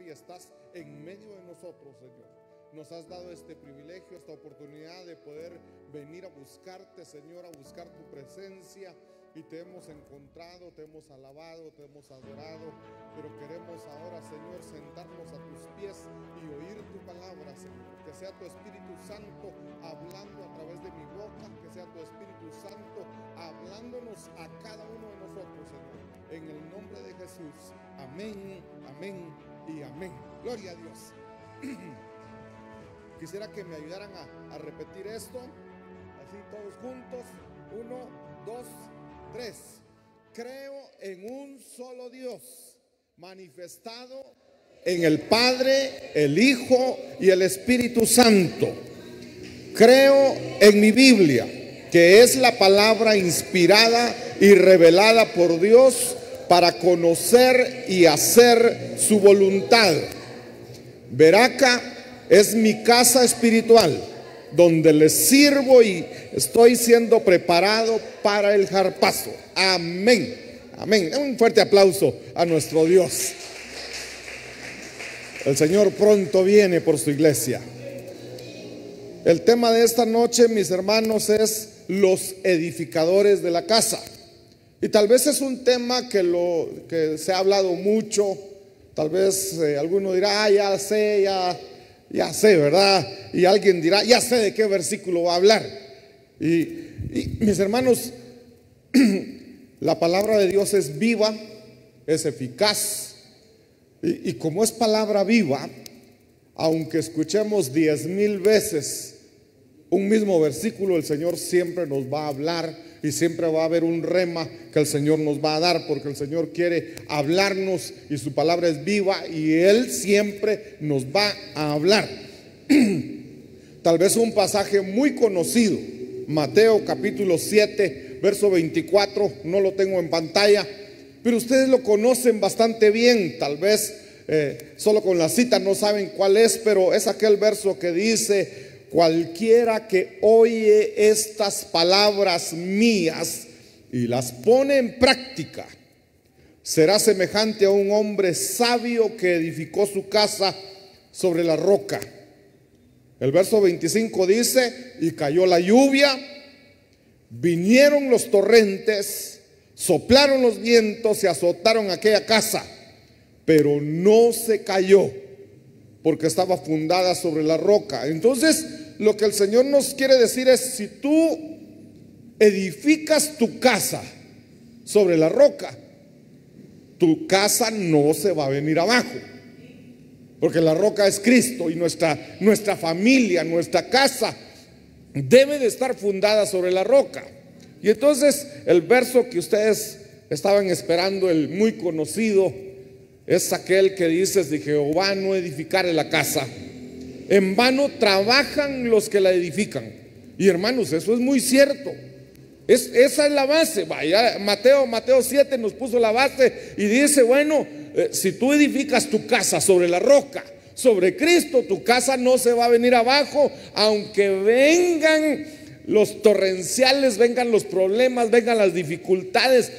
y estás en medio de nosotros, Señor. Nos has dado este privilegio, esta oportunidad de poder venir a buscarte, Señor, a buscar tu presencia. Y te hemos encontrado, te hemos alabado, te hemos adorado. Pero queremos ahora, Señor, sentarnos a tus pies y oír tu palabra, Señor. Que sea tu Espíritu Santo hablando a través de mi boca. Que sea tu Espíritu Santo hablándonos a cada uno de nosotros, Señor. En el nombre de Jesús. Amén, amén y amén. Gloria a Dios. Quisiera que me ayudaran a repetir esto. Así todos juntos. 1, 2, 3. Creo en un solo Dios, manifestado en el Padre, el Hijo y el Espíritu Santo. Creo en mi Biblia, que es la palabra inspirada y revelada por Dios para conocer y hacer su voluntad. Veraca es mi casa espiritual, donde les sirvo y estoy siendo preparado para el jarpazo. Amén, amén. Un fuerte aplauso a nuestro Dios. El Señor pronto viene por su iglesia. El tema de esta noche, mis hermanos, es los edificadores de la casa. Y tal vez es un tema que se ha hablado mucho. Tal vez alguno dirá, ya sé, ¿verdad? Y alguien dirá, ya sé de qué versículo va a hablar. Y mis hermanos, la palabra de Dios es viva, es eficaz. Y como es palabra viva, aunque escuchemos 10,000 veces un mismo versículo, el Señor siempre nos va a hablar y siempre va a haber un rema que el Señor nos va a dar, porque el Señor quiere hablarnos y su palabra es viva y Él siempre nos va a hablar. Tal vez un pasaje muy conocido, Mateo capítulo 7, verso 24, no lo tengo en pantalla, pero ustedes lo conocen bastante bien. Tal vez solo con la cita no saben cuál es, pero es aquel verso que dice: cualquiera que oye estas palabras mías y las pone en práctica, será semejante a un hombre sabio que edificó su casa sobre la roca. El verso 25 dice: y cayó la lluvia, vinieron los torrentes, soplaron los vientos y azotaron aquella casa, pero no se cayó, porque estaba fundada sobre la roca. Entonces, lo que el Señor nos quiere decir es: si tú edificas tu casa sobre la roca, tu casa no se va a venir abajo, porque la roca es Cristo y nuestra familia, nuestra casa debe de estar fundada sobre la roca. Y entonces el verso que ustedes estaban esperando, el muy conocido, es aquel que dice: si Jehová no edificare la casa, en vano trabajan los que la edifican. Y hermanos, eso es muy cierto. Esa es la base. Vaya, Mateo 7 nos puso la base y dice: bueno, si tú edificas tu casa sobre la roca, sobre Cristo, tu casa no se va a venir abajo, aunque vengan los torrenciales, vengan los problemas, vengan las dificultades,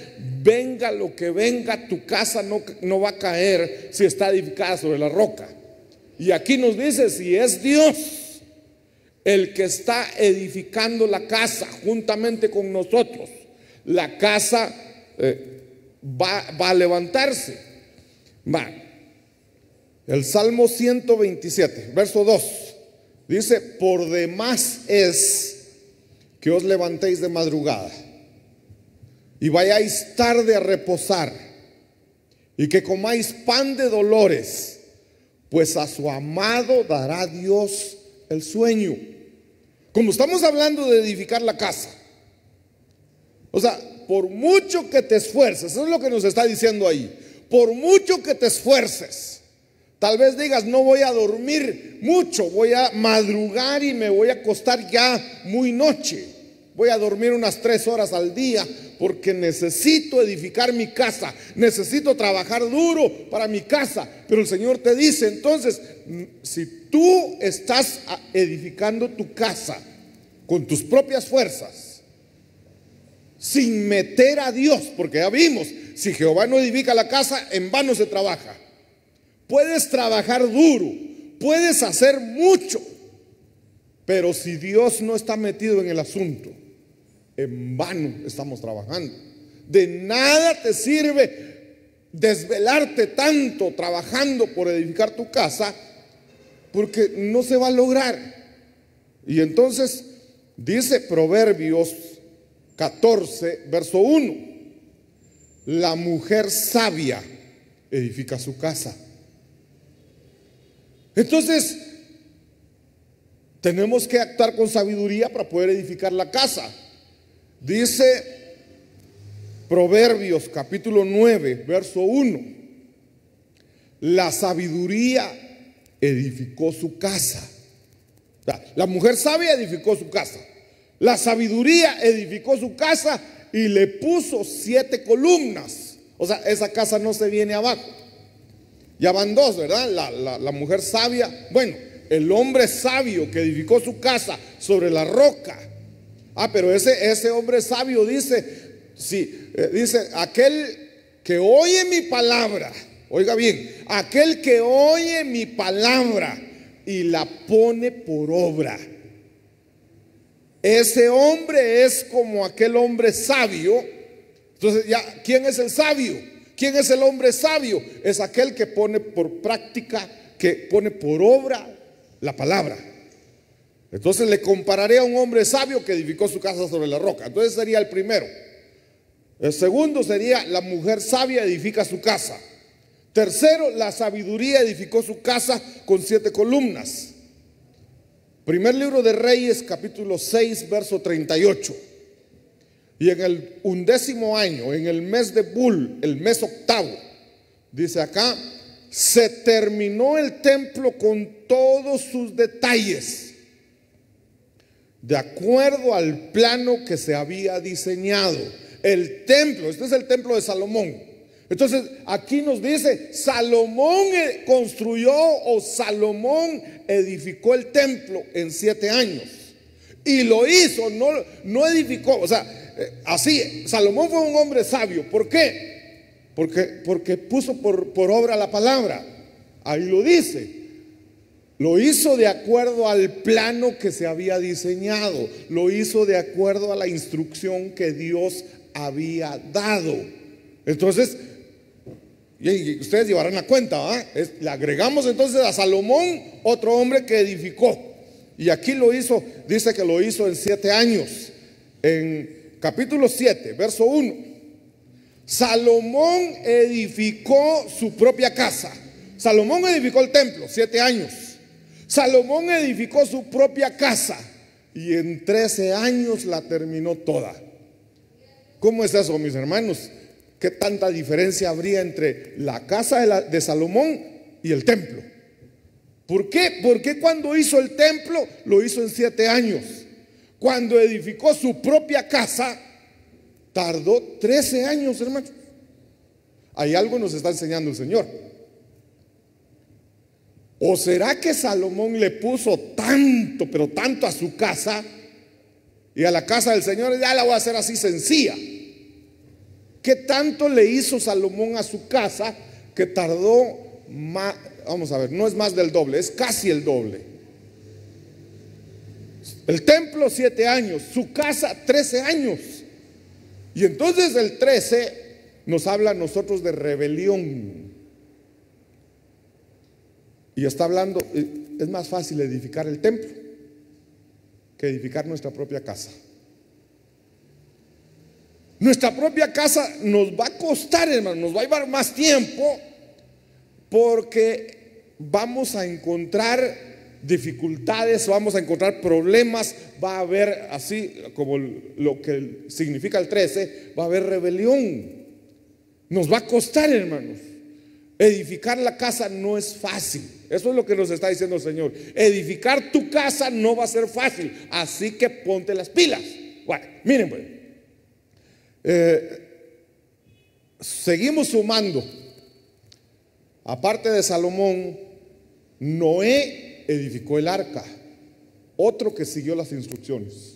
venga lo que venga, tu casa no va a caer si está edificada sobre la roca. Y aquí nos dice: si es Dios el que está edificando la casa juntamente con nosotros, la casa va a levantarse. El Salmo 127, verso 2, dice: por demás es que os levantéis de madrugada y vayáis tarde a reposar, y que comáis pan de dolores, pues a su amado dará Dios el sueño. Como estamos hablando de edificar la casa, o sea, por mucho que te esfuerces, eso es lo que nos está diciendo ahí, por mucho que te esfuerces, tal vez digas: no voy a dormir mucho, voy a madrugar y me voy a acostar ya muy noche, voy a dormir unas 3 horas al día, porque necesito edificar mi casa, necesito trabajar duro para mi casa. Pero el Señor te dice: entonces, si tú estás edificando tu casa con tus propias fuerzas, sin meter a Dios, porque ya vimos, si Jehová no edifica la casa, en vano se trabaja. puedes trabajar duro, puedes hacer mucho, pero si Dios no está metido en el asunto, en vano estamos trabajando. De nada te sirve desvelarte tanto trabajando por edificar tu casa, porque no se va a lograr. Y entonces dice Proverbios 14, verso 1: la mujer sabia edifica su casa. Entonces tenemos que actuar con sabiduría para poder edificar la casa. Dice Proverbios capítulo 9, verso 1: la sabiduría edificó su casa. La mujer sabia edificó su casa. La sabiduría edificó su casa y le puso 7 columnas. O sea, esa casa no se viene abajo. Ya van 2, ¿verdad? La mujer sabia. Bueno, el hombre sabio que edificó su casa sobre la roca. Pero ese hombre sabio dice, sí, dice, aquel que oye mi palabra, oiga bien, aquel que oye mi palabra y la pone por obra. Ese hombre es como aquel hombre sabio. Entonces, ya, ¿quién es el sabio? ¿Quién es el hombre sabio? Es aquel que pone por práctica, que pone por obra la palabra. Entonces le compararé a un hombre sabio que edificó su casa sobre la roca. Entonces sería el primero. El segundo sería la mujer sabia edifica su casa. Tercero, la sabiduría edificó su casa con 7 columnas. Primer libro de Reyes, capítulo 6, verso 38. Y en el 11º año, en el mes de Bul, el mes octavo, dice acá, se terminó el templo con todos sus detalles, de acuerdo al plano que se había diseñado. El templo, este es el templo de Salomón. Entonces aquí nos dice, Salomón construyó, o Salomón edificó el templo en 7 años. Y lo hizo, no edificó, o sea, así, Salomón fue un hombre sabio. ¿Por qué? Porque puso por obra la palabra. Ahí lo dice. Lo hizo de acuerdo al plano que se había diseñado. Lo hizo de acuerdo a la instrucción que Dios había dado. Entonces, y ustedes llevarán la cuenta, ¿verdad? Le agregamos entonces a Salomón otro hombre que edificó. Y aquí lo hizo, dice que lo hizo en 7 años. En capítulo 7, verso 1. Salomón edificó su propia casa. Salomón edificó el templo, 7 años. Salomón edificó su propia casa y en 13 años la terminó toda. ¿Cómo es eso, mis hermanos? ¿Qué tanta diferencia habría entre la casa de Salomón y el templo? ¿Por qué? Porque cuando hizo el templo lo hizo en 7 años. Cuando edificó su propia casa tardó 13 años, hermanos. Hay algo nos está enseñando el Señor. ¿O será que Salomón le puso tanto, pero tanto a su casa, y a la casa del Señor ya la voy a hacer así sencilla? ¿Qué tanto le hizo Salomón a su casa que tardó más? Vamos a ver, no es más del doble, es casi el doble. El templo 7 años, su casa 13 años. Y entonces el 13 nos habla a nosotros de rebelión. Y está hablando, es más fácil edificar el templo que edificar nuestra propia casa. Nuestra propia casa nos va a costar, hermano, nos va a llevar más tiempo, porque vamos a encontrar dificultades, vamos a encontrar problemas, va a haber, así como lo que significa el 13, va a haber rebelión. Nos va a costar, hermanos. Edificar la casa no es fácil. Eso es lo que nos está diciendo el Señor. Edificar tu casa no va a ser fácil, así que ponte las pilas. Bueno, miren pues, seguimos sumando. Aparte de Salomón, Noé edificó el arca, otro que siguió las instrucciones.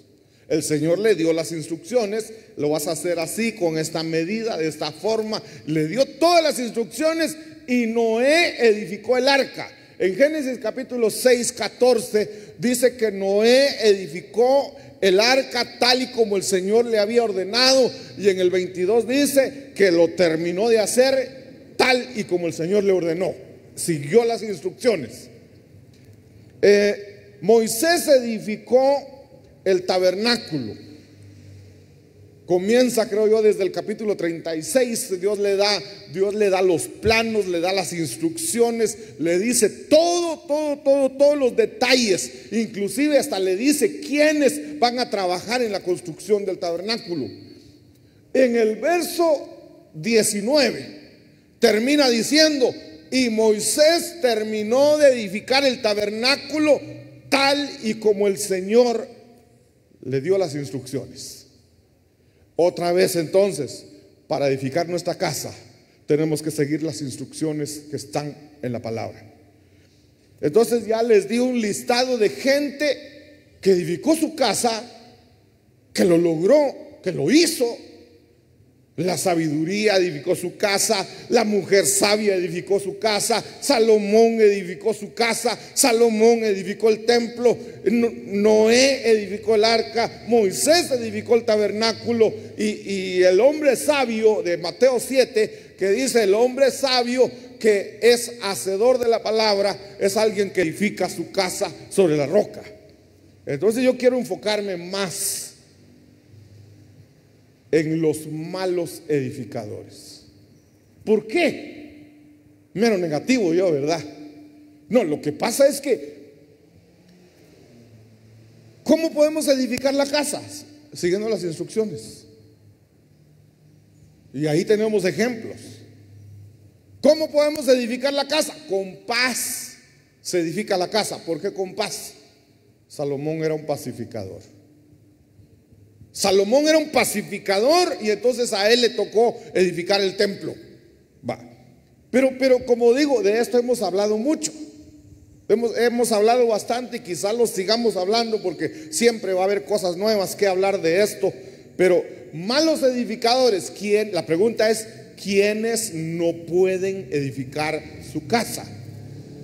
El Señor le dio las instrucciones, lo vas a hacer así, con esta medida, de esta forma. Le dio todas las instrucciones y Noé edificó el arca. En Génesis capítulo 6, 14 dice que Noé edificó el arca tal y como el Señor le había ordenado, y en el 22 dice que lo terminó de hacer tal y como el Señor le ordenó, siguió las instrucciones. Moisés edificó el tabernáculo. Comienza, creo yo, desde el capítulo 36. Dios le da los planos, le da las instrucciones, le dice todos los detalles, inclusive hasta le dice quiénes van a trabajar en la construcción del tabernáculo. En el verso 19 termina diciendo: y Moisés terminó de edificar el tabernáculo tal y como el Señor le dio las instrucciones. Otra vez, entonces, para edificar nuestra casa tenemos que seguir las instrucciones que están en la palabra. Entonces ya les di un listado de gente que edificó su casa, que lo logró, que lo hizo. La sabiduría edificó su casa, la mujer sabia edificó su casa, Salomón edificó su casa, Salomón edificó el templo, Noé edificó el arca, Moisés edificó el tabernáculo, y el hombre sabio de Mateo 7, que dice: el hombre sabio que es hacedor de la palabra es alguien que edifica su casa sobre la roca. Entonces yo quiero enfocarme más en los malos edificadores. ¿Por qué? Mero negativo yo, ¿verdad? No, lo que pasa es que ¿cómo podemos edificar la casa? Siguiendo las instrucciones. Y ahí tenemos ejemplos. ¿Cómo podemos edificar la casa? Con paz se edifica la casa. ¿Por qué con paz? Salomón era un pacificador. Salomón era un pacificador, y entonces a él le tocó edificar el templo. Pero como digo, de esto hemos hablado mucho. Hemos hablado bastante, y quizás lo sigamos hablando porque siempre va a haber cosas nuevas que hablar de esto. Pero malos edificadores, ¿quién? La pregunta es: ¿quiénes no pueden edificar su casa?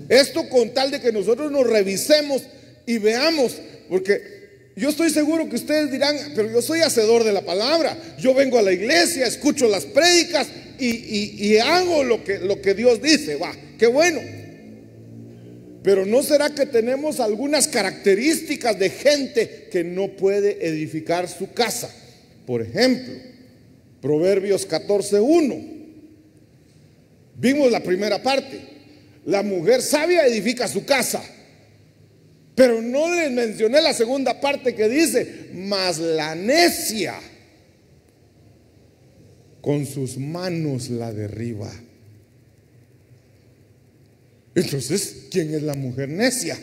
Esto con tal de que nosotros nos revisemos y veamos, porque yo estoy seguro que ustedes dirán: pero yo soy hacedor de la palabra, yo vengo a la iglesia, escucho las prédicas y hago lo que Dios dice. Qué bueno. Pero ¿no será que tenemos algunas características de gente que no puede edificar su casa? Por ejemplo, Proverbios 14:1. Vimos la primera parte: la mujer sabia edifica su casa. Pero no les mencioné la segunda parte que dice: mas la necia con sus manos la derriba. Entonces, ¿quién es la mujer necia?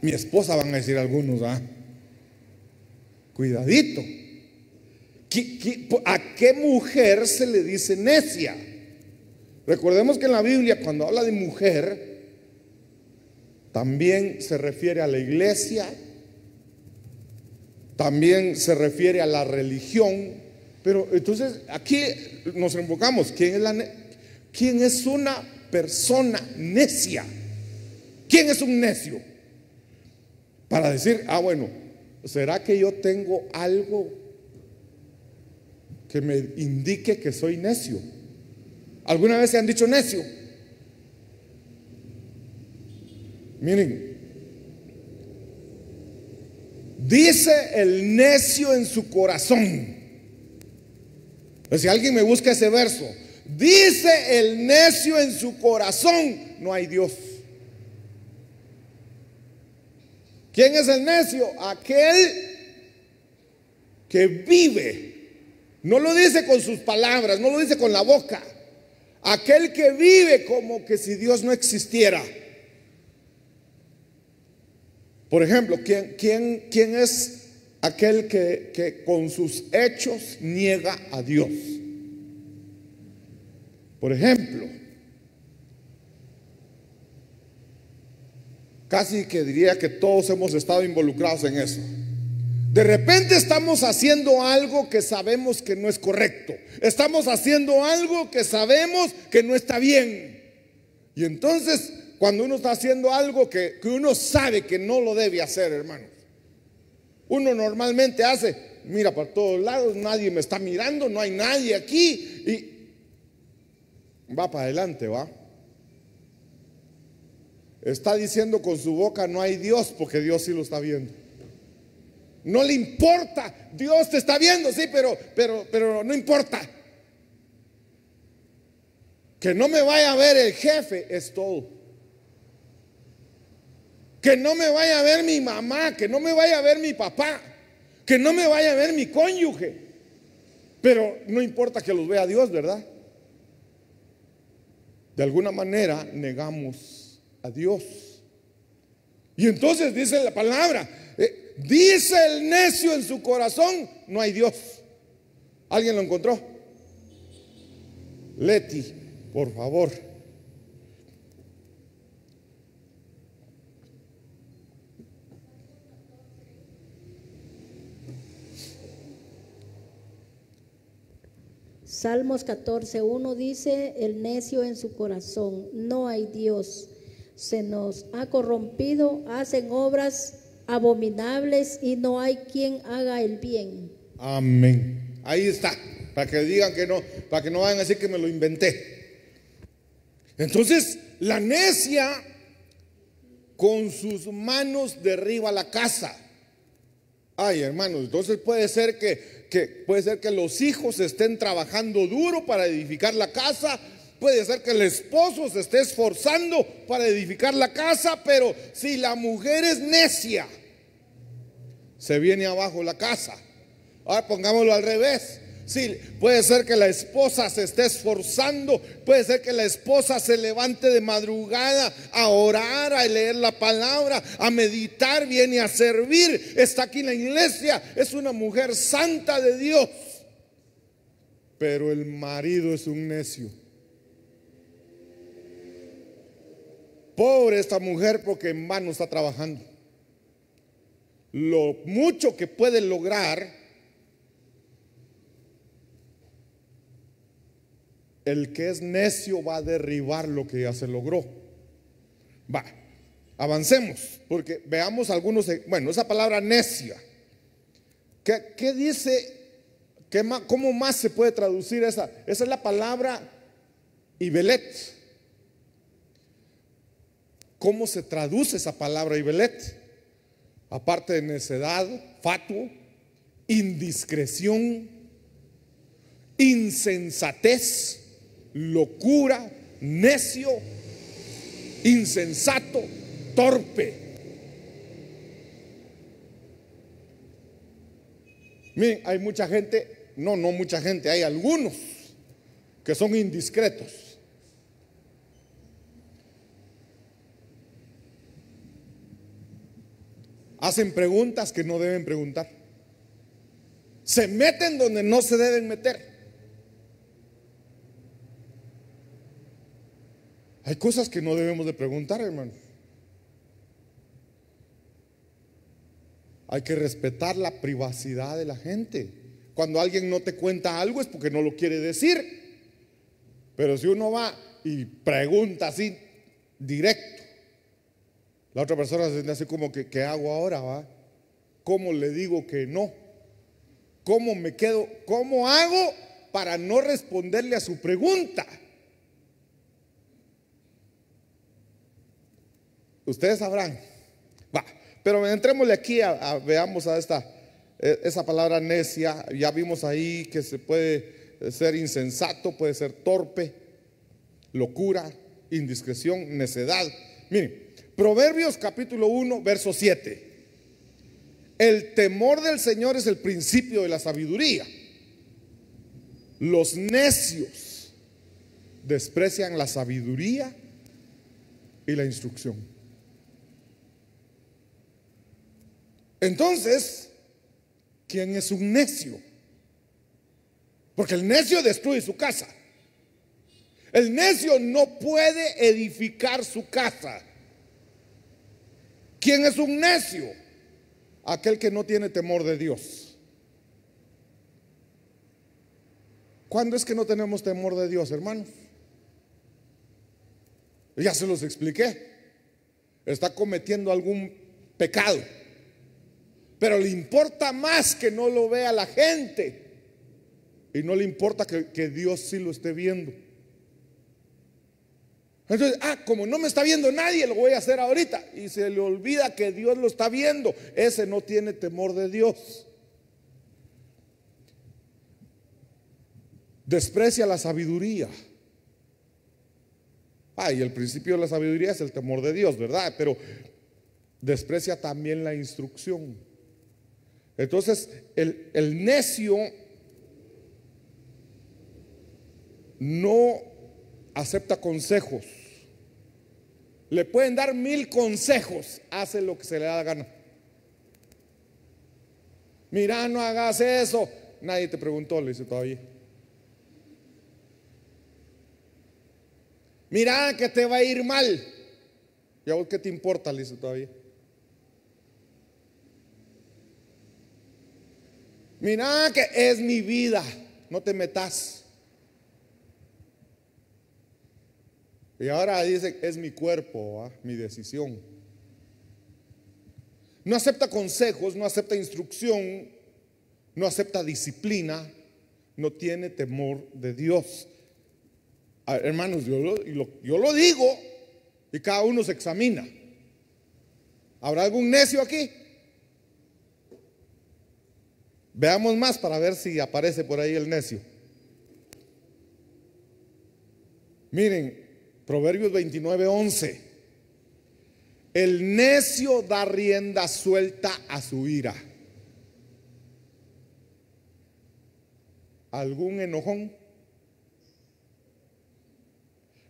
Mi esposa, van a decir algunos. Cuidadito. ¿A qué mujer se le dice necia? Recordemos que en la Biblia, cuando habla de mujer, también se refiere a la iglesia, también se refiere a la religión. Pero entonces aquí nos enfocamos: ¿quién es una persona necia? ¿Quién es un necio? Para decir: bueno, ¿será que yo tengo algo que me indique que soy necio? ¿Alguna vez se han dicho necio? Miren, dice el necio en su corazón. Si alguien me busca ese verso, dice el necio en su corazón: no hay Dios. ¿Quién es el necio? Aquel que vive. No lo dice con sus palabras, no lo dice con la boca. Aquel que vive como que si Dios no existiera. Por ejemplo, ¿quién es aquel que con sus hechos niega a Dios? Por ejemplo, casi que diría que todos hemos estado involucrados en eso. De repente estamos haciendo algo que sabemos que no es correcto. Estamos haciendo algo que sabemos que no está bien. Y entonces, cuando uno está haciendo algo que uno sabe que no lo debe hacer, hermanos, uno normalmente hace, mira para todos lados, nadie me está mirando, no hay nadie aquí, y va para adelante, va. Está diciendo con su boca no hay Dios, porque Dios sí lo está viendo. No le importa, Dios te está viendo, sí, pero no importa. Que no me vaya a ver el jefe es todo. Que no me vaya a ver mi mamá, que no me vaya a ver mi papá, que no me vaya a ver mi cónyuge. Pero no importa que los vea Dios, ¿verdad? De alguna manera negamos a Dios. Y entonces dice la palabra, dice el necio en su corazón, no hay Dios. ¿Alguien lo encontró? Leti, por favor. Salmos 14:1 dice, el necio en su corazón, no hay Dios, se nos ha corrompido, hacen obras abominables y no hay quien haga el bien. Amén. Ahí está, para que digan que no, para que no vayan a decir que me lo inventé. Entonces, la necia con sus manos derriba la casa. Ay, hermanos, entonces puede ser que los hijos estén trabajando duro para edificar la casa. Puede ser que el esposo se esté esforzando para edificar la casa, pero si la mujer es necia, se viene abajo la casa. Ahora pongámoslo al revés. Sí, puede ser que la esposa se esté esforzando, puede ser que la esposa se levante de madrugada a orar, a leer la palabra, a meditar, viene a servir, está aquí en la iglesia, es una mujer santa de Dios. Pero el marido es un necio. Pobre esta mujer, porque en vano está trabajando. Lo mucho que puede lograr, el que es necio va a derribar lo que ya se logró. Va, avancemos, porque veamos algunos. Bueno, esa palabra necia, ¿qué dice? ¿Cómo más se puede traducir esa? Esa es la palabra Ibelet. ¿Cómo se traduce esa palabra Ibelet? Aparte de necedad, fatuo, indiscreción, insensatez, locura, necio, insensato, torpe. Miren, hay mucha gente, no mucha gente, hay algunos que son indiscretos. Hacen preguntas que no deben preguntar. Se meten donde no se deben meter. Hay cosas que no debemos de preguntar, hermano. Hay que respetar la privacidad de la gente. Cuando alguien no te cuenta algo es porque no lo quiere decir. Pero si uno va y pregunta así directo, la otra persona se siente así como que ¿qué hago ahora? ¿Va? ¿Cómo le digo que no? ¿Cómo me quedo? ¿Cómo hago para no responderle a su pregunta? Ustedes sabrán. Va, pero entrémosle aquí veamos a esa palabra necia. Ya vimos ahí que se puede ser insensato, puede ser torpe, locura, indiscreción, necedad. Miren, Proverbios capítulo 1, verso 7. El temor del Señor es el principio de la sabiduría. Los necios desprecian la sabiduría y la instrucción. Entonces, ¿quién es un necio? Porque el necio destruye su casa. El necio no puede edificar su casa. ¿Quién es un necio? aquel que no tiene temor de Dios. ¿Cuándo es que no tenemos temor de Dios, hermanos? Ya se los expliqué. Está cometiendo algún pecado, pero le importa más que no lo vea la gente, y no le importa que Dios sí lo esté viendo. Entonces, como no me está viendo nadie, lo voy a hacer ahorita, y se le olvida que Dios lo está viendo. Ese no tiene temor de Dios. Desprecia la sabiduría. Y el principio de la sabiduría es el temor de Dios, ¿verdad? Pero desprecia también la instrucción. Entonces, el necio no acepta consejos. Le pueden dar 1000 consejos, hace lo que se le da la gana. Mira, no hagas eso. Nadie te preguntó, le dice todavía. Mira que te va a ir mal. ¿Y a vos qué te importa? Le dice todavía. Mira que es mi vida, no te metas. Y ahora dice, es mi cuerpo, mi decisión. No acepta consejos, no acepta instrucción, no acepta disciplina, no tiene temor de Dios. Hermanos, yo lo digo y cada uno se examina. ¿Habrá algún necio aquí? Veamos más para ver si aparece por ahí el necio. Miren, Proverbios 29:11. El necio da rienda suelta a su ira. ¿Algún enojón?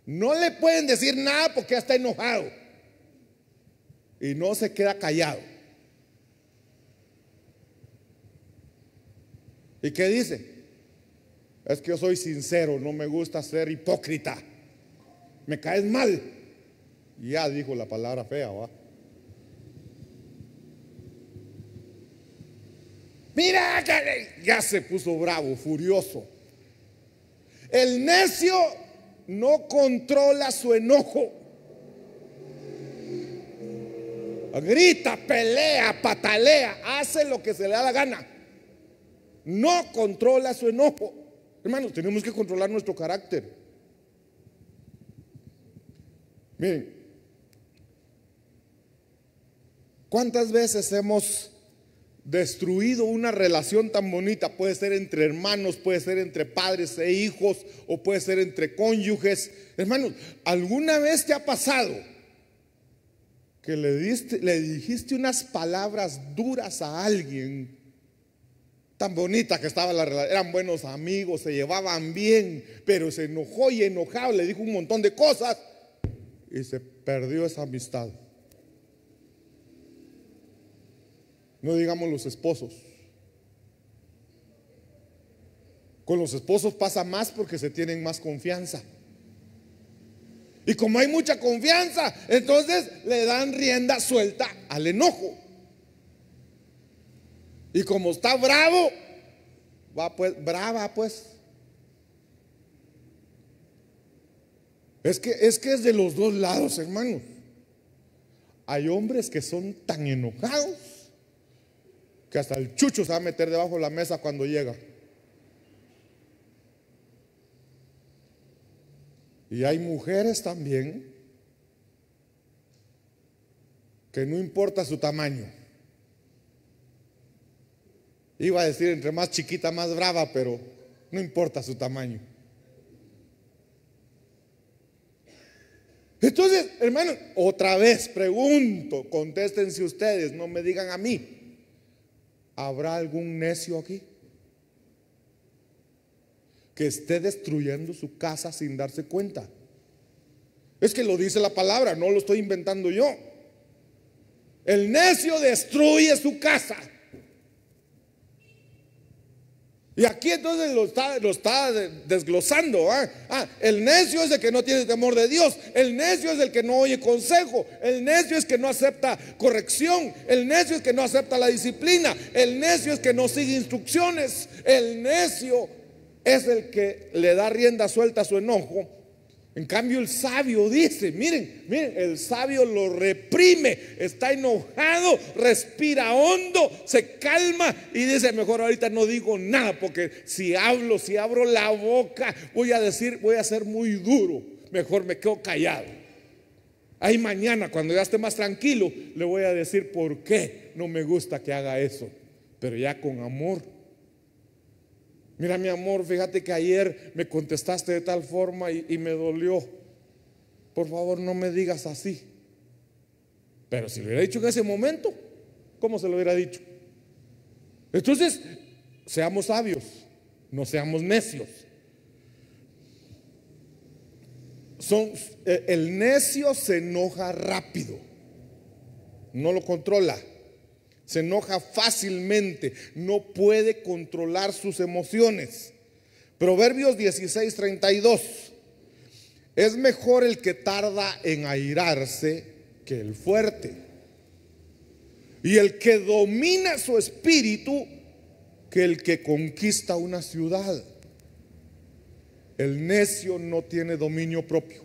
No le pueden decir nada porque ya está enojado y no se queda callado. ¿Y qué dice? Es que yo soy sincero, no me gusta ser hipócrita, me caes mal. Y ya dijo la palabra fea, ¿va? Mira, ya se puso bravo, furioso. El necio no controla su enojo. Grita, pelea, patalea, hace lo que se le da la gana. No controla su enojo. Hermanos, tenemos que controlar nuestro carácter. Miren, ¿cuántas veces hemos destruido una relación tan bonita? Puede ser entre hermanos, puede ser entre padres e hijos, o puede ser entre cónyuges. Hermanos, ¿alguna vez te ha pasado que le dijiste unas palabras duras a alguien? Tan bonita que estaba la relación, eran buenos amigos, se llevaban bien, pero se enojó y enojado, le dijo un montón de cosas y se perdió esa amistad. No digamos los esposos. Con los esposos pasa más porque se tienen más confianza. Y como hay mucha confianza, entonces le dan rienda suelta al enojo. Y como está bravo, va pues, brava pues. Es que es de los dos lados, hermanos. Hay hombres que son tan enojados que hasta el chucho se va a meter debajo de la mesa cuando llega. Y hay mujeres también que no importa su tamaño. Iba a decir entre más chiquita, más brava, pero no importa su tamaño. Entonces, hermanos, otra vez pregunto, contéstense ustedes, no me digan a mí. ¿Habrá algún necio aquí que esté destruyendo su casa sin darse cuenta? Es que lo dice la palabra, no lo estoy inventando yo. El necio destruye su casa. Y aquí entonces lo está desglosando. El necio es el que no tiene temor de Dios. El necio es el que no oye consejo. El necio es que no acepta corrección. El necio es que no acepta la disciplina. El necio es que no sigue instrucciones. El necio es el que le da rienda suelta a su enojo. En cambio el sabio dice, miren, el sabio lo reprime, está enojado, respira hondo, se calma y dice, mejor ahorita no digo nada, porque si abro la boca, voy a ser muy duro, mejor me quedo callado. Ahí mañana, cuando ya esté más tranquilo, le voy a decir por qué no me gusta que haga eso, pero ya con amor. Mira, mi amor, fíjate que ayer me contestaste de tal forma y me dolió. Por favor, no me digas así. Pero si lo hubiera dicho en ese momento, ¿cómo se lo hubiera dicho? Entonces, seamos sabios, no seamos necios. El necio se enoja rápido, no lo controla. Se enoja fácilmente, no puede controlar sus emociones. Proverbios 16:32. Es mejor el que tarda en airarse que el fuerte, y el que domina su espíritu que el que conquista una ciudad. El necio no tiene dominio propio.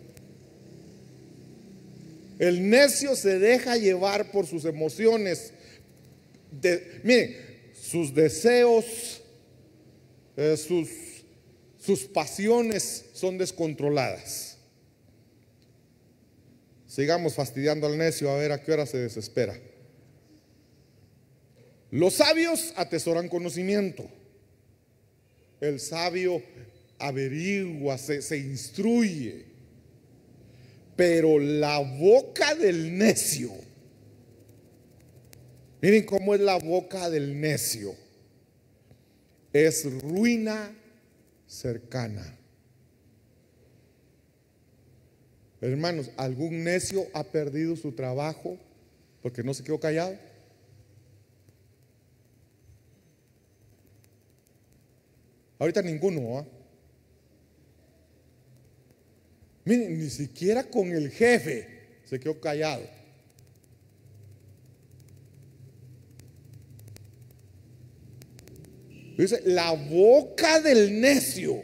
El necio se deja llevar por sus emociones. Miren, sus deseos, sus pasiones son descontroladas. Sigamos fastidiando al necio a ver a qué hora se desespera. Los sabios atesoran conocimiento. El sabio averigua, se instruye. Pero la boca del necio, miren cómo es la boca del necio, es ruina cercana. Hermanos, ¿algún necio ha perdido su trabajo porque no se quedó callado? Ahorita ninguno, Miren, ni siquiera con el jefe se quedó callado. Dice, la boca del necio.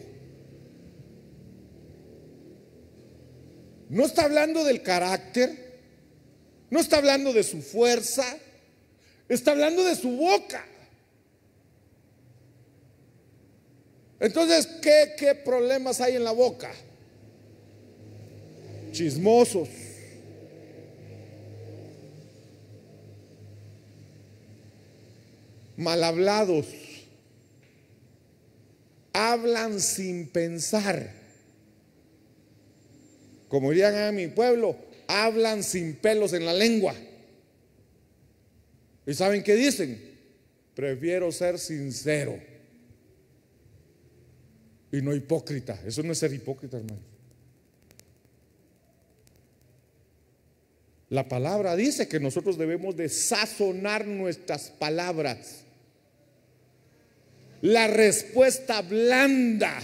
No está hablando del carácter, no está hablando de su fuerza, está hablando de su boca. Entonces, ¿qué problemas hay en la boca? Chismosos, mal hablados, hablan sin pensar. Como dirían en mi pueblo, hablan sin pelos en la lengua. ¿Y saben qué dicen? Prefiero ser sincero y no hipócrita. Eso no es ser hipócrita, hermano. La palabra dice que nosotros debemos de sazonar nuestras palabras. La respuesta blanda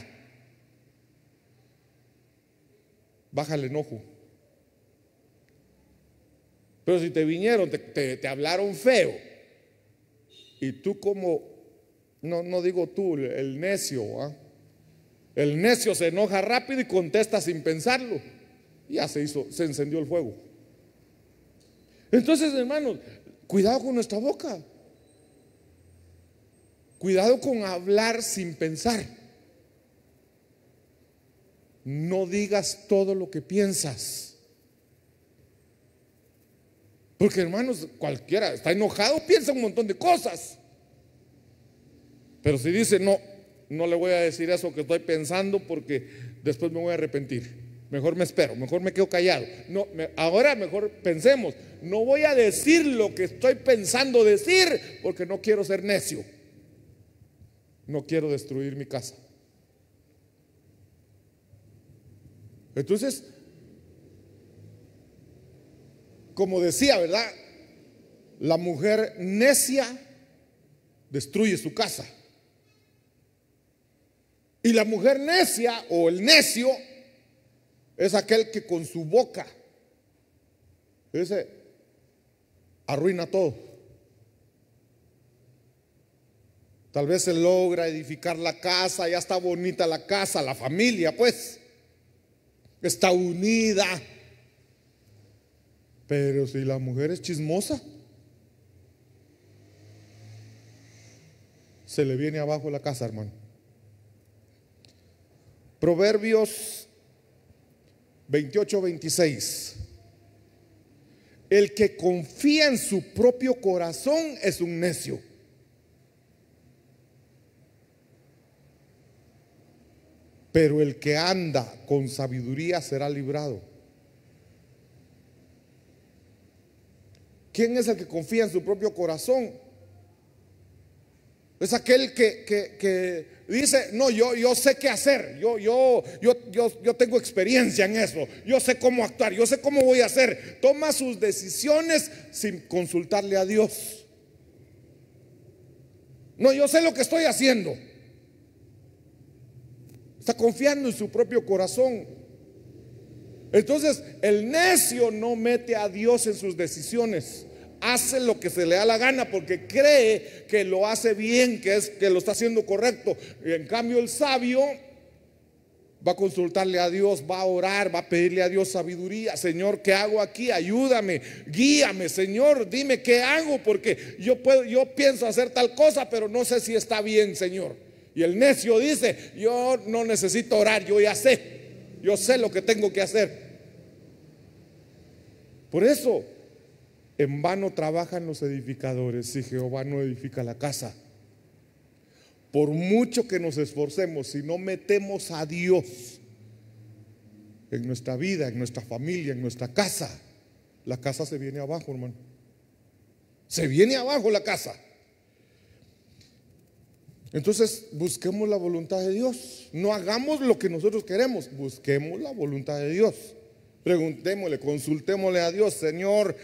baja el enojo. Pero si te vinieron, te hablaron feo, y tú como, no digo tú, el necio, el necio se enoja rápido y contesta sin pensarlo, ya se encendió el fuego. Entonces, hermanos, cuidado con nuestra boca. Cuidado con hablar sin pensar. No digas todo lo que piensas. Porque, hermanos, cualquiera está enojado, piensa un montón de cosas. Pero si dice, no le voy a decir eso que estoy pensando porque después me voy a arrepentir. Mejor me espero, mejor me quedo callado. Ahora mejor pensemos, no voy a decir lo que estoy pensando decir porque no quiero ser necio. No quiero destruir mi casa. Entonces, como decía, ¿verdad? La mujer necia destruye su casa. Y la mujer necia o el necio es aquel que con su boca, ese, arruina todo. Tal vez se logra edificar la casa, ya está bonita la casa, la familia pues está unida. Pero si la mujer es chismosa, se le viene abajo la casa, hermano. Proverbios 28-26. El que confía en su propio corazón es un necio. Pero el que anda con sabiduría será librado. ¿Quién es el que confía en su propio corazón? Es aquel que dice, no, yo sé qué hacer, yo tengo experiencia en eso, yo sé cómo actuar, yo sé cómo voy a hacer. Toma sus decisiones sin consultarle a Dios. No, yo sé lo que estoy haciendo. Está confiando en su propio corazón. Entonces el necio no mete a Dios en sus decisiones. Hace lo que se le da la gana porque cree que lo hace bien, que lo está haciendo correcto. Y en cambio el sabio va a consultarle a Dios, va a orar, va a pedirle a Dios sabiduría. Señor, ¿qué hago aquí? Ayúdame, guíame, Señor, dime qué hago, porque yo pienso hacer tal cosa, pero no sé si está bien, Señor. Y el necio dice, yo no necesito orar, yo sé lo que tengo que hacer. Por eso en vano trabajan los edificadores si Jehová no edifica la casa. Por mucho que nos esforcemos, si no metemos a Dios en nuestra vida, en nuestra familia, en nuestra casa, la casa se viene abajo, hermano. Se viene abajo la casa. Entonces busquemos la voluntad de Dios. No hagamos lo que nosotros queremos, busquemos la voluntad de Dios. Preguntémosle, consultémosle a Dios. Señor,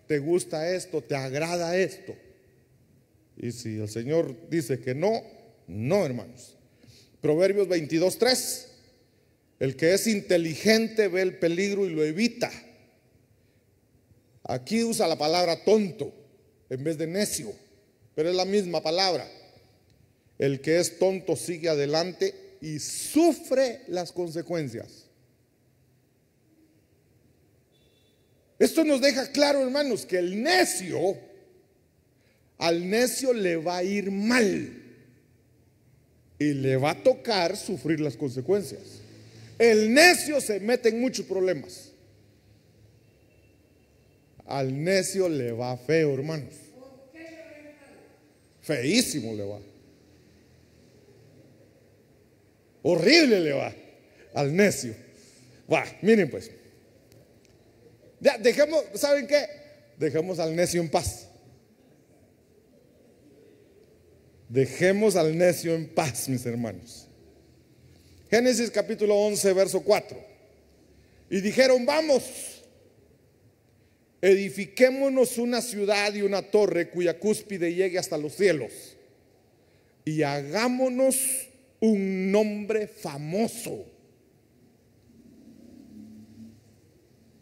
¿te gusta esto? ¿Te agrada esto? Y si el Señor dice que no, no, hermanos. Proverbios 22:3. El que es inteligente ve el peligro y lo evita. Aquí usa la palabra tonto en vez de necio, pero es la misma palabra. El que es tonto sigue adelante y sufre las consecuencias. Esto nos deja claro, hermanos, que al necio le va a ir mal y le va a tocar sufrir las consecuencias. El necio se mete en muchos problemas. Al necio le va feo, hermanos. Feísimo le va. Horrible le va al necio. Va, miren pues. Ya, dejemos, ¿saben qué? Dejemos al necio en paz. Dejemos al necio en paz, mis hermanos. Génesis capítulo 11, verso 4. Y dijeron, vamos, edifiquémonos una ciudad y una torre cuya cúspide llegue hasta los cielos. Y hagámonos un nombre famoso,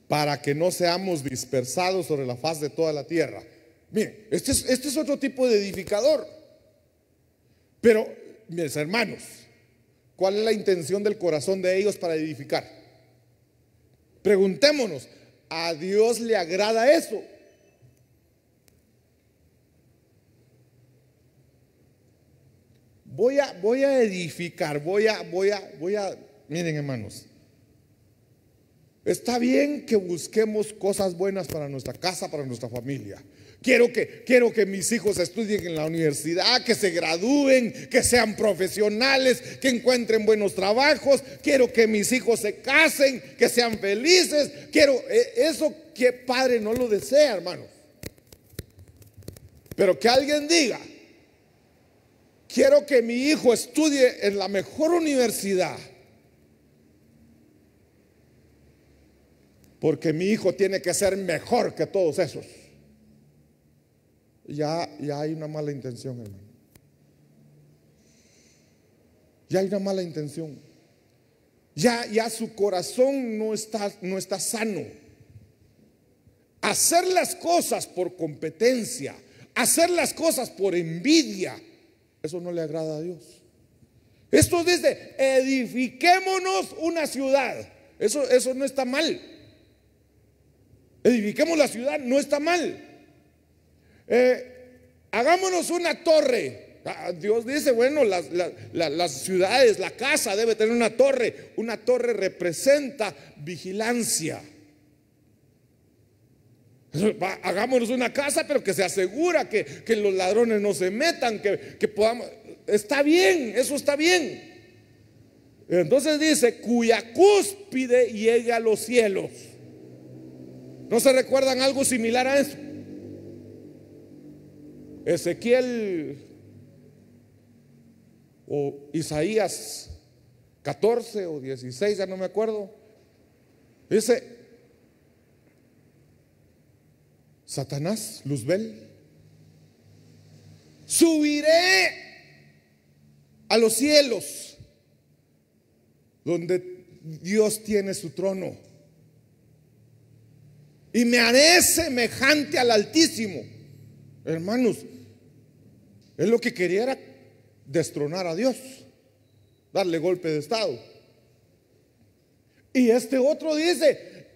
para que no seamos dispersados sobre la faz de toda la tierra. Miren, este es otro tipo de edificador. Pero, mis hermanos, ¿cuál es la intención del corazón de ellos para edificar? Preguntémonos, ¿a Dios le agrada eso? Voy a edificar, miren, hermanos, está bien que busquemos cosas buenas para nuestra casa, para nuestra familia. Quiero que mis hijos estudien en la universidad, que se gradúen, que sean profesionales, que encuentren buenos trabajos. Quiero que mis hijos se casen, que sean felices. Eso, ¿qué padre no lo desea, hermanos? Pero que alguien diga, quiero que mi hijo estudie en la mejor universidad, porque mi hijo tiene que ser mejor que todos esos. Ya hay una mala intención, hermano. ya hay una mala intención. Ya su corazón no está sano. Hacer las cosas por competencia, hacer las cosas por envidia, eso no le agrada a Dios. Esto dice, edifiquémonos una ciudad. Eso no está mal. Edifiquemos la ciudad, no está mal. Hagámonos una torre. Dios dice, bueno, las ciudades, la casa debe tener una torre. Una torre representa vigilancia. Hagámonos una casa, pero que se asegura que los ladrones no se metan, que podamos. Está bien, eso está bien. Entonces dice, cuya cúspide llegue a los cielos. ¿No se recuerdan algo similar a eso? Ezequiel o Isaías 14 o 16, ya no me acuerdo. Dice, Satanás, Luzbel, subiré a los cielos donde Dios tiene su trono y me haré semejante al Altísimo. Hermanos, él lo que quería era destronar a Dios, darle golpe de estado. Y este otro dice,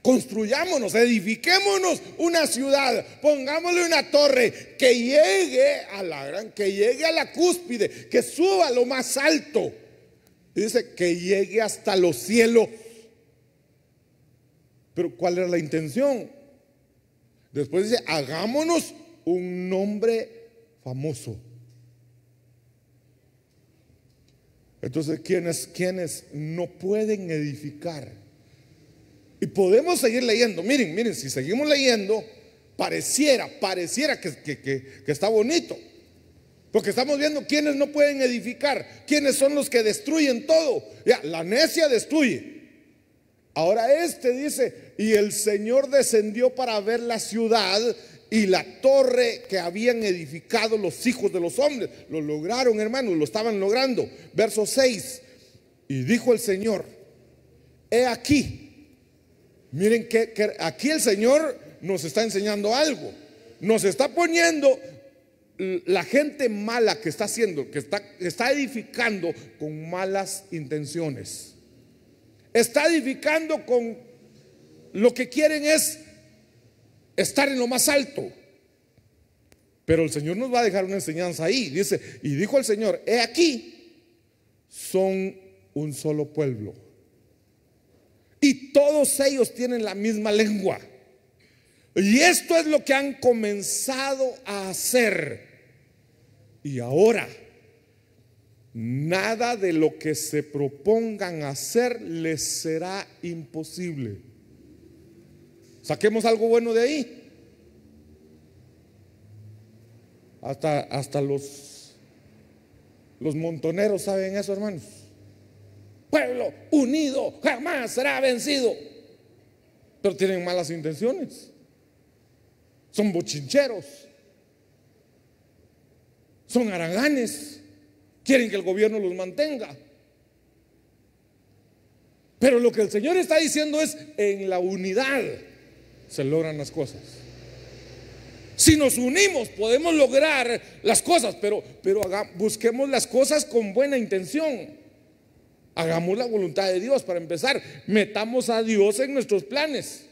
construyámonos, edifiquémonos una ciudad, pongámosle una torre que llegue que llegue a la cúspide, que suba a lo más alto. Y dice que llegue hasta los cielos. Pero ¿cuál era la intención? Después dice, hagámonos un nombre famoso. Entonces, quienes no pueden edificar. Y podemos seguir leyendo. Miren, si seguimos leyendo, pareciera que está bonito. Porque estamos viendo quienes no pueden edificar, quienes son los que destruyen todo. Ya, la necia destruye. Ahora dice, y el Señor descendió para ver la ciudad y la torre que habían edificado los hijos de los hombres. Lo lograron, hermanos, lo estaban logrando. Verso 6. Y dijo el Señor, he aquí. Miren que aquí el Señor nos está enseñando algo. Nos está poniendo la gente mala que está haciendo, que está edificando con malas intenciones. Está edificando con lo que quieren es estar en lo más alto. Pero el Señor nos va a dejar una enseñanza ahí. Dice, y dijo el Señor, he aquí, son un solo pueblo. Y todos ellos tienen la misma lengua. Y esto es lo que han comenzado a hacer. Y ahora, nada de lo que se propongan hacer les será imposible. Saquemos algo bueno de ahí. Hasta los montoneros saben eso, hermanos. Pueblo unido jamás será vencido. Pero tienen malas intenciones. Son bochincheros. Son haraganes. Quieren que el gobierno los mantenga. Pero lo que el Señor está diciendo es, en la unidad se logran las cosas. Si nos unimos podemos lograr las cosas, pero busquemos las cosas con buena intención. Hagamos la voluntad de Dios para empezar. Metamos a Dios en nuestros planes.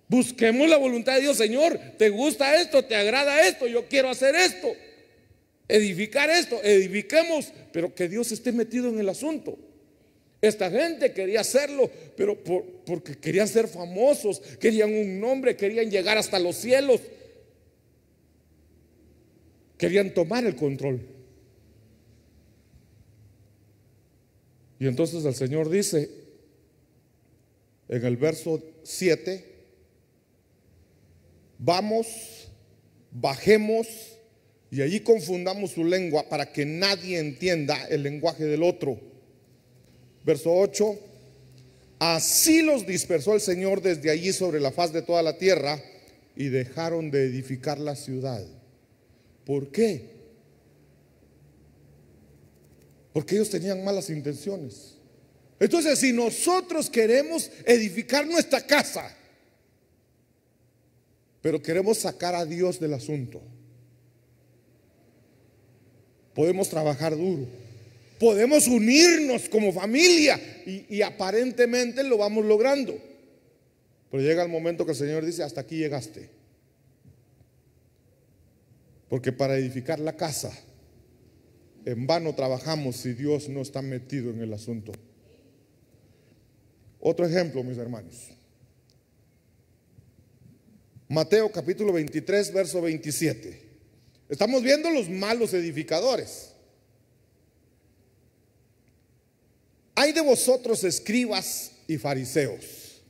Busquemos la voluntad de Dios. Señor, ¿te gusta esto? ¿Te agrada esto? Yo quiero hacer esto. Edificar esto. Edifiquemos, pero que Dios esté metido en el asunto. Esta gente quería hacerlo, pero porque querían ser famosos, querían un nombre, querían llegar hasta los cielos. Querían tomar el control. Y entonces el Señor dice en el verso 7, vamos, bajemos y allí confundamos su lengua para que nadie entienda el lenguaje del otro. Verso 8, así los dispersó el Señor desde allí sobre la faz de toda la tierra y dejaron de edificar la ciudad. ¿Por qué? porque ellos tenían malas intenciones. Entonces, si nosotros queremos edificar nuestra casa, pero queremos sacar a Dios del asunto, podemos trabajar duro, podemos unirnos como familia y aparentemente lo vamos logrando. Pero llega el momento que el Señor dice: hasta aquí llegaste. Porque para edificar la casa, en vano trabajamos si Dios no está metido en el asunto. Otro ejemplo, mis hermanos. Mateo capítulo 23, verso 27. Estamos viendo los malos edificadores. Hay de vosotros, escribas y fariseos,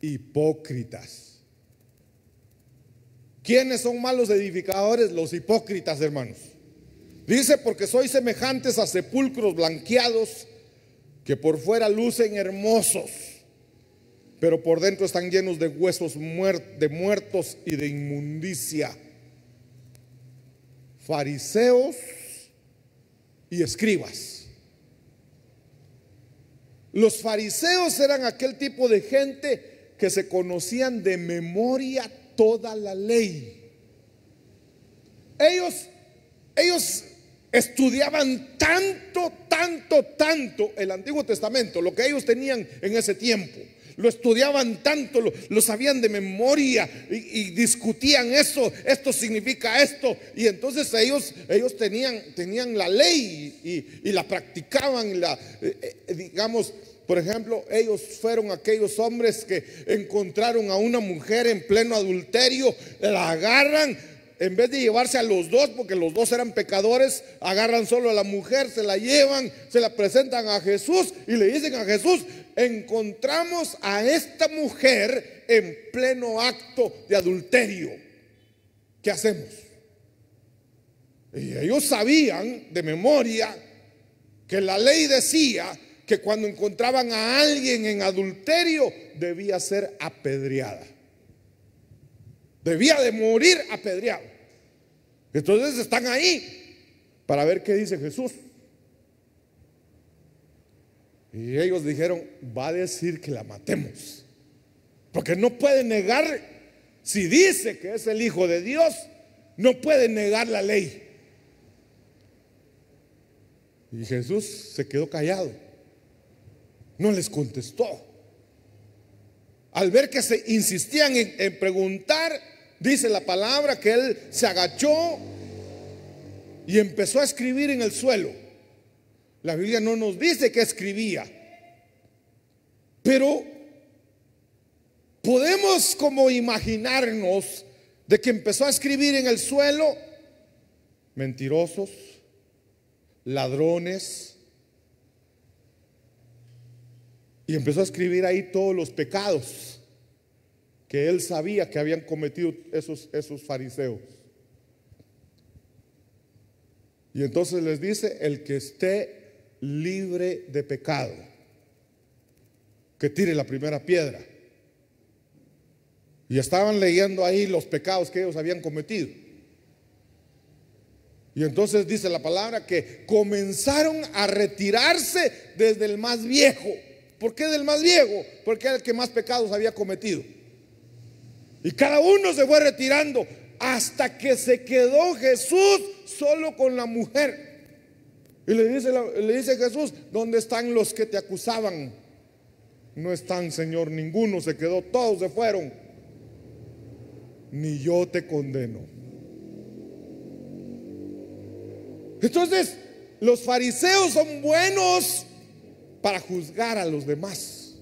hipócritas. ¿Quiénes son malos edificadores? Los hipócritas, hermanos. Dice: porque sois semejantes a sepulcros blanqueados, que por fuera lucen hermosos, pero por dentro están llenos de huesos de muertos y de inmundicia. Fariseos y escribas. Los fariseos eran aquel tipo de gente que se conocían de memoria toda la ley. Ellos estudiaban tanto el Antiguo Testamento, lo que ellos tenían en ese tiempo. Lo estudiaban tanto, lo sabían de memoria y discutían eso, esto significa esto. Y entonces ellos tenían la ley y la practicaban. Digamos, por ejemplo, ellos fueron aquellos hombres que encontraron a una mujer en pleno adulterio, la agarran, en vez de llevarse a los dos, porque los dos eran pecadores, agarran solo a la mujer, se la llevan, se la presentan a Jesús y le dicen a Jesús: encontramos a esta mujer en pleno acto de adulterio, ¿qué hacemos? Y ellos sabían de memoria que la ley decía que cuando encontraban a alguien en adulterio debía ser apedreada, debía de morir apedreado. Entonces están ahí para ver qué dice Jesús. Y ellos dijeron: va a decir que la matemos, porque no puede negar. Si dice que es el Hijo de Dios, no puede negar la ley. Y Jesús se quedó callado, no les contestó. Al ver que se insistían en preguntar, dice la palabra que él se agachó y empezó a escribir en el suelo. La Biblia no nos dice que escribía, pero podemos como imaginarnos de que empezó a escribir en el suelo: mentirosos, ladrones. Y empezó a escribir ahí todos los pecados que él sabía que habían cometido esos fariseos. Y entonces les dice: el que esté libre de pecado, que tire la primera piedra. Y estaban leyendo ahí los pecados que ellos habían cometido. Y entonces dice la palabra que comenzaron a retirarse desde el más viejo. ¿Por qué del más viejo? Porque era el que más pecados había cometido. Y cada uno se fue retirando hasta que se quedó Jesús solo con la mujer. Y le dice Jesús: ¿dónde están los que te acusaban? No están, Señor, ninguno se quedó, todos se fueron. Ni yo te condeno. Entonces, los fariseos son buenos para juzgar a los demás.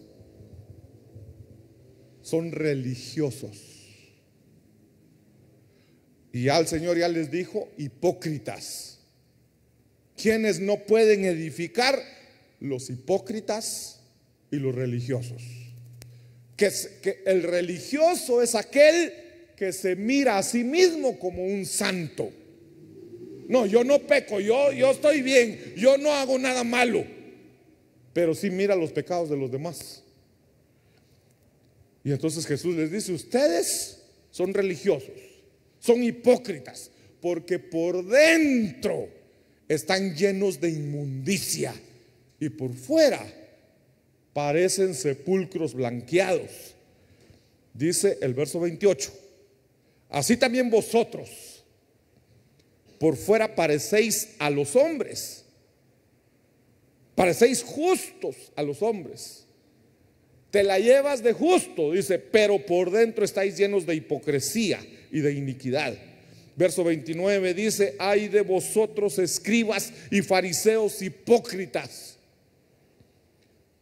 Son religiosos. Y ya el Señor ya les dijo: hipócritas. ¿Quiénes no pueden edificar? Los hipócritas y los religiosos. Que el religioso es aquel que se mira a sí mismo como un santo. No, yo no peco, yo estoy bien, yo no hago nada malo. Pero sí mira los pecados de los demás. Y entonces Jesús les dice: ustedes son religiosos, son hipócritas, porque por dentro están llenos de inmundicia y por fuera parecen sepulcros blanqueados. Dice el verso 28: así también vosotros por fuera parecéis a los hombres, parecéis justos a los hombres, te la llevas de justo, dice, pero por dentro estáis llenos de hipocresía y de iniquidad. Verso 29 dice: ay de vosotros, escribas y fariseos hipócritas,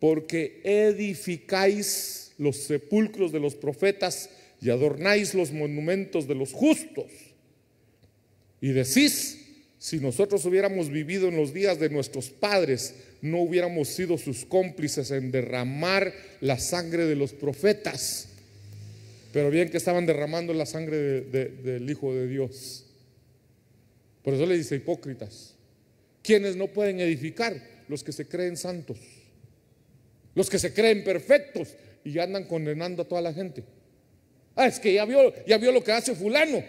porque edificáis los sepulcros de los profetas y adornáis los monumentos de los justos. Y decís: si nosotros hubiéramos vivido en los días de nuestros padres, no hubiéramos sido sus cómplices en derramar la sangre de los profetas. Pero bien que estaban derramando la sangre del Hijo de Dios. Por eso le dice hipócritas. ¿Quiénes no pueden edificar? Los que se creen santos, los que se creen perfectos y andan condenando a toda la gente. Ah, es que ya vio lo que hace fulano,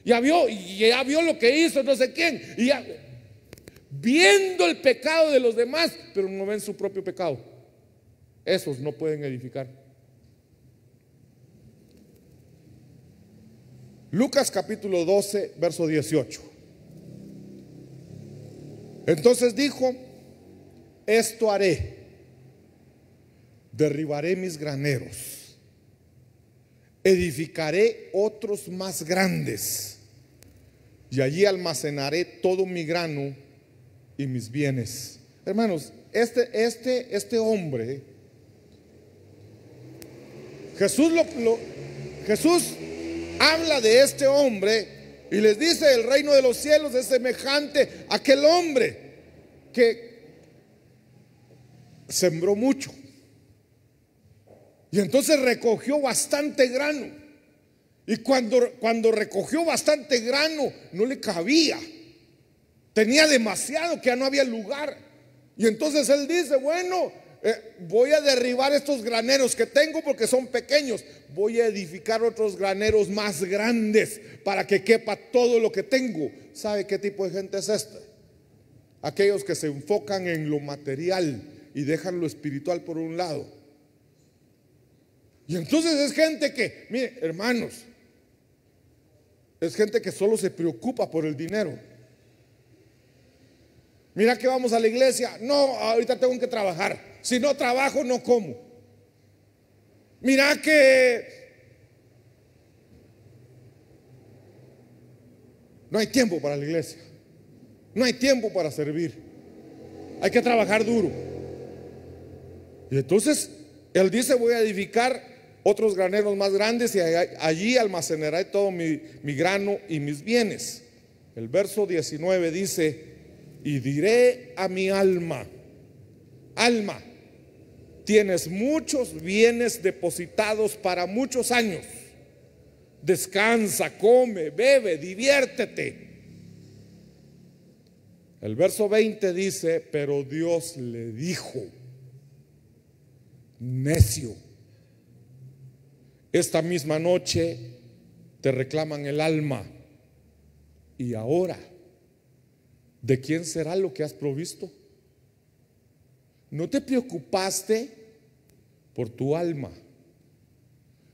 ya vio lo que hizo no sé quién, y ya, viendo el pecado de los demás, pero no ven su propio pecado. Esos no pueden edificar. Lucas capítulo 12, verso 18. Entonces dijo: esto haré, derribaré mis graneros, edificaré otros más grandes, y allí almacenaré todo mi grano y mis bienes. Hermanos, este hombre, Jesús habla de este hombre y les dice: el reino de los cielos es semejante a aquel hombre que sembró mucho y entonces recogió bastante grano. Y cuando recogió bastante grano, no le cabía, tenía demasiado, que ya no había lugar. Y entonces él dice: bueno, voy a derribar estos graneros que tengo porque son pequeños, voy a edificar otros graneros más grandes para que quepa todo lo que tengo. ¿Sabe qué tipo de gente es esta? Aquellos que se enfocan en lo material y dejan lo espiritual por un lado. Y entonces es gente que, mire, hermanos, es gente que solo se preocupa por el dinero. Mira que vamos a la iglesia: no, ahorita tengo que trabajar, si no trabajo no como. Mira que no hay tiempo para la iglesia, no hay tiempo para servir, hay que trabajar duro. Y entonces él dice: voy a edificar otros graneros más grandes y allí almacenaré todo mi grano y mis bienes. El verso 19 dice: y diré a mi alma: alma, tienes muchos bienes depositados para muchos años, descansa, come, bebe, diviértete. El verso 20 dice: pero Dios le dijo: necio, esta misma noche te reclaman el alma, y ahora, ¿de quién será lo que has provisto? No te preocupaste por tu alma,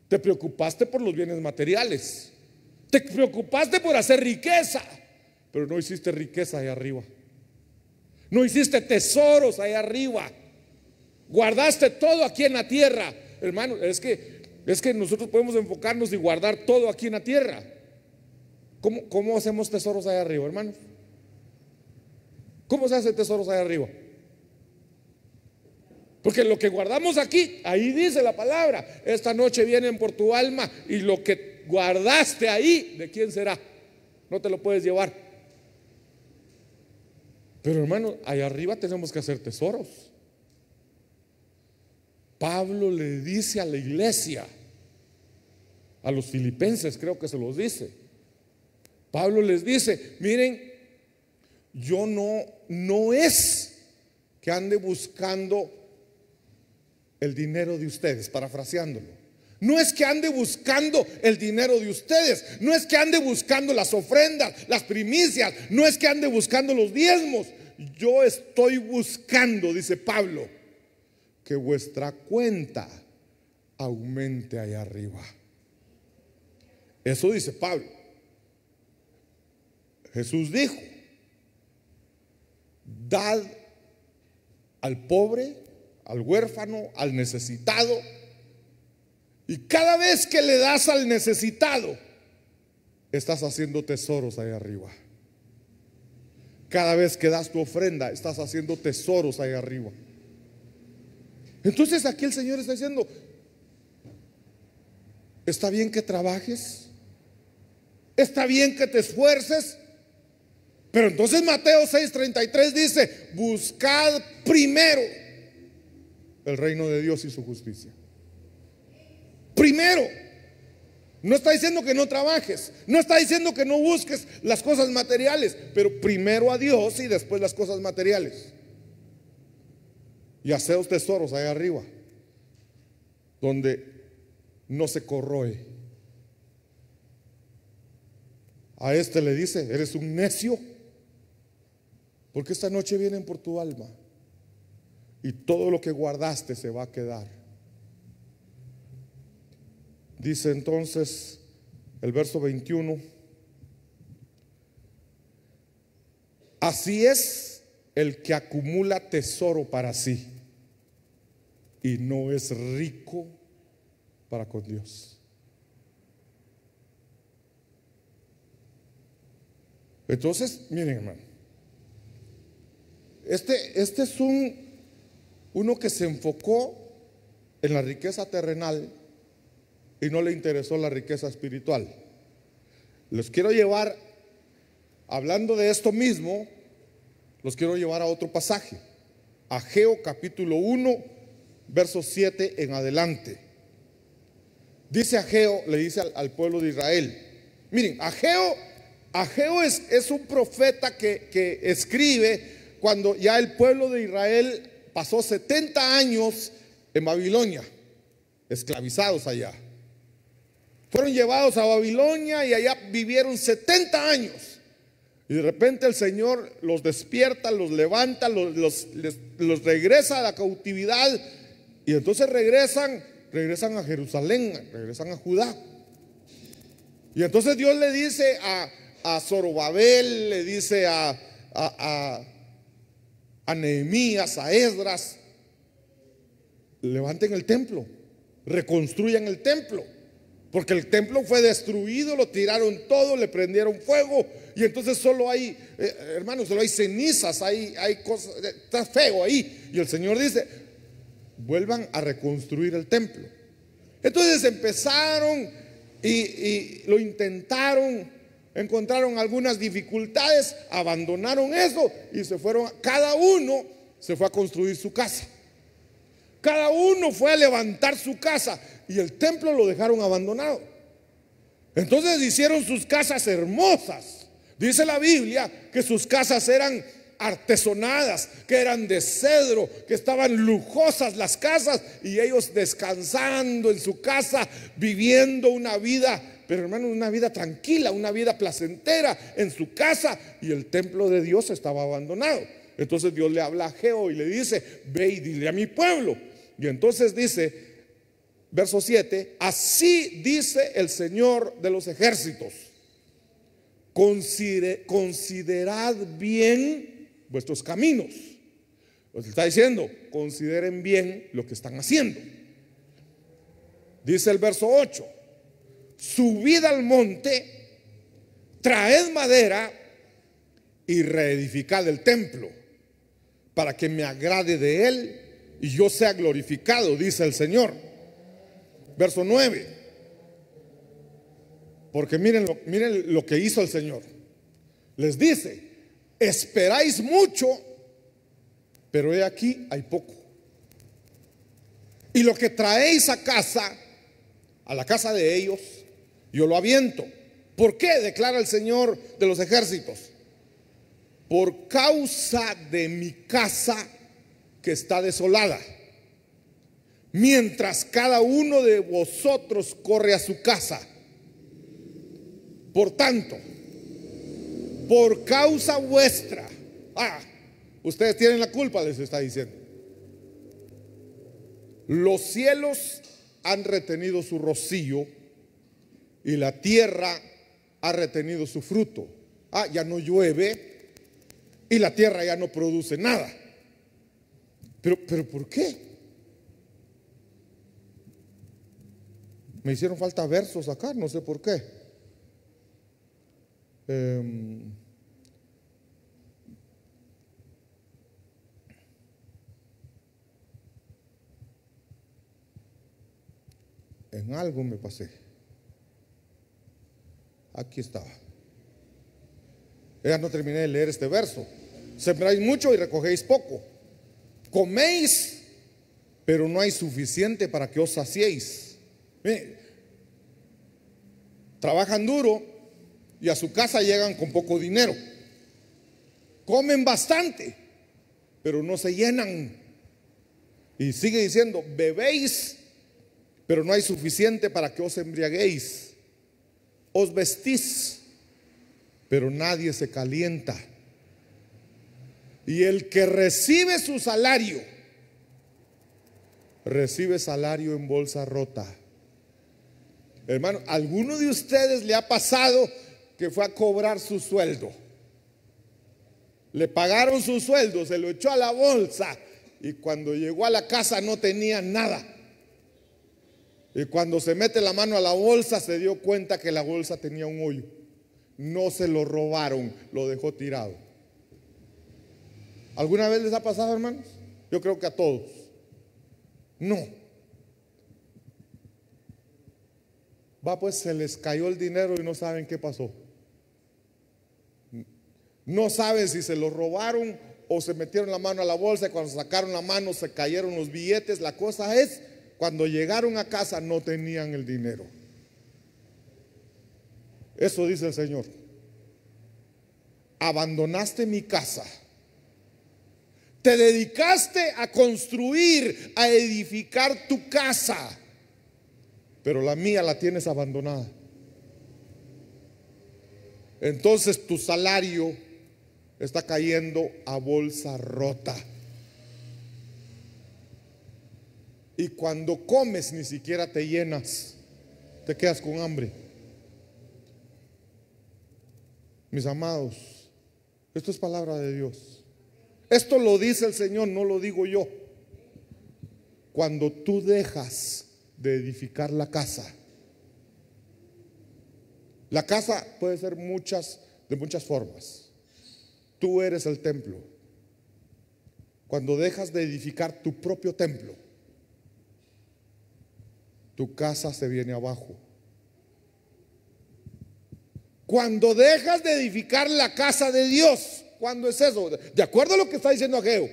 te preocupaste por los bienes materiales, te preocupaste por hacer riqueza, pero no hiciste riqueza allá arriba, no hiciste tesoros allá arriba, guardaste todo aquí en la tierra. Hermano, es que nosotros podemos enfocarnos y guardar todo aquí en la tierra. ¿Cómo hacemos tesoros allá arriba, hermanos? ¿Cómo se hace tesoros allá arriba? Porque lo que guardamos aquí, ahí dice la palabra: esta noche vienen por tu alma, y lo que guardaste ahí, ¿de quién será? No te lo puedes llevar. Pero hermano, allá arriba tenemos que hacer tesoros. Pablo le dice a la iglesia, a los filipenses creo que se los dice, Pablo les dice: miren, yo no es que ande buscando el dinero de ustedes, parafraseándolo. No es que ande buscando el dinero de ustedes, no es que ande buscando las ofrendas, las primicias, no es que ande buscando los diezmos. Yo estoy buscando, dice Pablo, que vuestra cuenta aumente allá arriba. Eso dice Pablo. Jesús dijo: dad al pobre, al huérfano, al necesitado. Y cada vez que le das al necesitado, estás haciendo tesoros ahí arriba. Cada vez que das tu ofrenda, estás haciendo tesoros ahí arriba. Entonces aquí el Señor está diciendo: está bien que trabajes, está bien que te esfuerces, pero entonces Mateo 6:33 dice: buscad primero el reino de Dios y su justicia. Primero. No está diciendo que no trabajes, no está diciendo que no busques las cosas materiales, pero primero a Dios y después las cosas materiales. Y haceos tesoros allá arriba, donde no se corroe. A este le dice: eres un necio, porque esta noche vienen por tu alma y todo lo que guardaste se va a quedar. Dice entonces el verso 21: así es el que acumula tesoro para sí y no es rico para con Dios. Entonces, miren, hermano, este es uno que se enfocó en la riqueza terrenal y no le interesó la riqueza espiritual. Los quiero llevar, hablando de esto mismo, los quiero llevar a otro pasaje, Ageo capítulo 1, verso 7 en adelante. Dice Ageo, le dice al pueblo de Israel. Miren, Ageo es un profeta que escribe cuando ya el pueblo de Israel pasó 70 años en Babilonia, esclavizados allá. Fueron llevados a Babilonia y allá vivieron 70 años. Y de repente el Señor los despierta, los levanta, los regresa a la cautividad. Y entonces regresan a Jerusalén, regresan a Judá. Y entonces Dios le dice a Zorobabel, le dice a Nehemías, a Esdras: levanten el templo, reconstruyan el templo. Porque el templo fue destruido, lo tiraron todo, le prendieron fuego. Y entonces solo hay, hermanos, solo hay cenizas, hay cosas, está feo ahí. Y el Señor dice: vuelvan a reconstruir el templo. Entonces empezaron y lo intentaron, encontraron algunas dificultades, abandonaron eso y se fueron. Cada uno se fue a construir su casa. Cada uno fue a levantar su casa y el templo lo dejaron abandonado. Entonces hicieron sus casas hermosas. Dice la Biblia que sus casas eran artesonadas, que eran de cedro, que estaban lujosas las casas, y ellos descansando en su casa, viviendo una vida, pero hermano, una vida tranquila, una vida placentera en su casa, y el templo de Dios estaba abandonado. Entonces Dios le habla a Ageo y le dice: ve y dile a mi pueblo. Y entonces dice, verso 7: así dice el Señor de los ejércitos, considerad bien vuestros caminos. Os está diciendo: consideren bien lo que están haciendo. Dice el verso 8: subid al monte, traed madera y reedificad el templo, para que me agrade de él y yo sea glorificado, dice el Señor. Verso 9: porque miren lo que hizo el Señor. Les dice: esperáis mucho, pero he aquí hay poco. Y lo que traéis a casa, a la casa de ellos, yo lo aviento. ¿Por qué? Declara el Señor de los ejércitos: por causa de mi casa que está desolada. mientras cada uno de vosotros corre a su casa. Por tanto, por causa vuestra, ustedes tienen la culpa, les está diciendo. Los cielos han retenido su rocío y la tierra ha retenido su fruto. Ya no llueve y la tierra ya no produce nada. Pero ¿por qué? Me hicieron falta versos acá, no sé por qué. En algo me pasé. Aquí estaba. Ya no terminé de leer este verso. Sembráis mucho y recogéis poco. Coméis, pero no hay suficiente para que os saciéis. Trabajan duro y a su casa llegan con poco dinero. Comen bastante, pero no se llenan. Y sigue diciendo, bebéis, pero no hay suficiente para que os embriaguéis. Os vestís, pero nadie se calienta. Y el que recibe su salario, recibe salario en bolsa rota. Hermano, ¿a alguno de ustedes le ha pasado que fue a cobrar su sueldo? Le pagaron su sueldo, se lo echó a la bolsa y cuando llegó a la casa no tenía nada. Y cuando se mete la mano a la bolsa se dio cuenta que la bolsa tenía un hoyo. No se lo robaron, lo dejó tirado. ¿Alguna vez les ha pasado, hermanos? Yo creo que a todos. No. Pues se les cayó el dinero y no saben qué pasó. No saben si se lo robaron o se metieron la mano a la bolsa y cuando sacaron la mano se cayeron los billetes. La cosa es, cuando llegaron a casa no tenían el dinero. Eso dice el Señor. Abandonaste mi casa. Te dedicaste a construir, a edificar tu casa, pero la mía la tienes abandonada. Entonces tu salario está cayendo a bolsa rota. Y cuando comes ni siquiera te llenas, te quedas con hambre. Mis amados, esto es palabra de Dios. Esto lo dice el Señor, no lo digo yo. Cuando tú dejas de edificar la casa puede ser de muchas formas. Tú eres el templo. Cuando dejas de edificar tu propio templo, tu casa se viene abajo. Cuando dejas de edificar la casa de Dios, ¿cuándo es eso? De acuerdo a lo que está diciendo Ageo.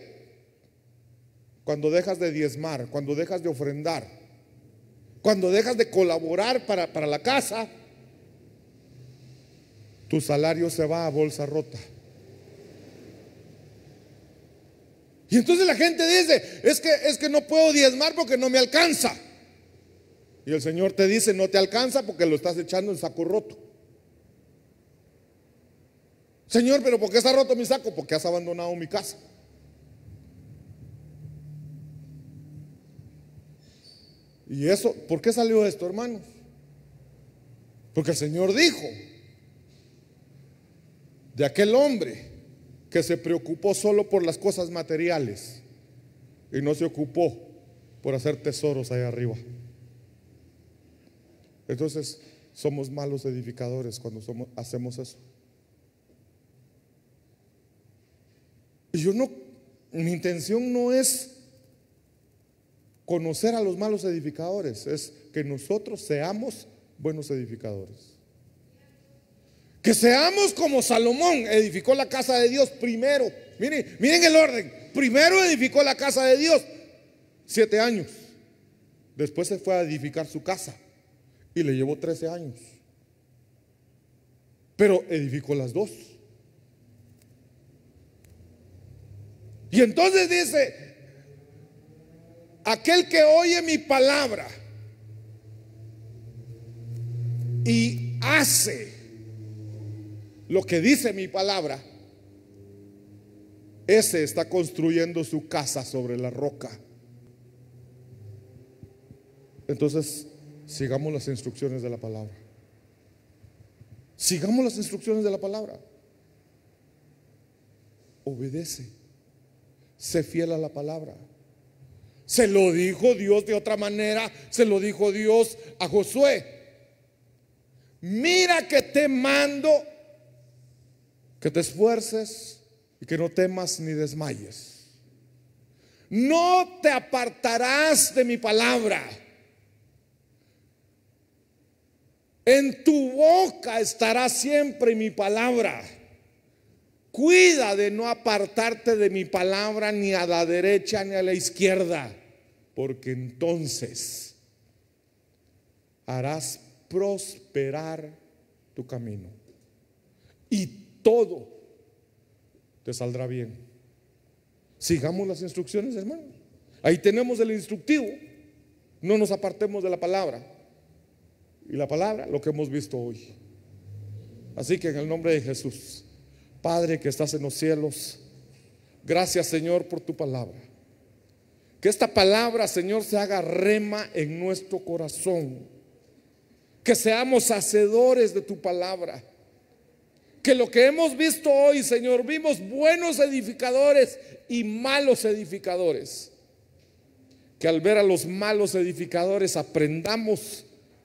Cuando dejas de diezmar, cuando dejas de ofrendar, cuando dejas de colaborar para la casa, tu salario se va a bolsa rota. Y entonces la gente dice, es que no puedo diezmar porque no me alcanza. Y el Señor te dice, no te alcanza porque lo estás echando en saco roto. Señor, pero ¿por qué está roto mi saco? Porque has abandonado mi casa. Y eso, ¿por qué salió esto, hermanos? Porque el Señor dijo de aquel hombre que se preocupó solo por las cosas materiales y no se ocupó por hacer tesoros allá arriba. Entonces somos malos edificadores cuando hacemos eso. Y mi intención no es conocer a los malos edificadores, es que nosotros seamos buenos edificadores. Que seamos como Salomón, edificó la casa de Dios primero. Miren el orden. Primero edificó la casa de Dios 7 años. Después se fue a edificar su casa y le llevó 13 años. Pero edificó las dos. Y entonces dice, aquel que oye mi palabra y hace lo que dice mi palabra, ese está construyendo su casa sobre la roca. Entonces, sigamos las instrucciones de la palabra. Sigamos las instrucciones de la palabra. Obedece. Sé fiel a la palabra. Se lo dijo Dios de otra manera. Se lo dijo Dios a Josué. Mira que te mando que te esfuerces y que no temas ni desmayes. No te apartarás de mi palabra. En tu boca estará siempre mi palabra. Cuida de no apartarte de mi palabra ni a la derecha ni a la izquierda, porque entonces harás prosperar tu camino y todo te saldrá bien. Sigamos las instrucciones, hermanos. Ahí tenemos el instructivo. No nos apartemos de la palabra. Y la palabra, lo que hemos visto hoy. Así que en el nombre de Jesús, Padre que estás en los cielos, gracias, Señor, por tu palabra. Que esta palabra, Señor, se haga rema en nuestro corazón. Que seamos hacedores de tu palabra. Que lo que hemos visto hoy, Señor, vimos buenos edificadores y malos edificadores. Que al ver a los malos edificadores aprendamos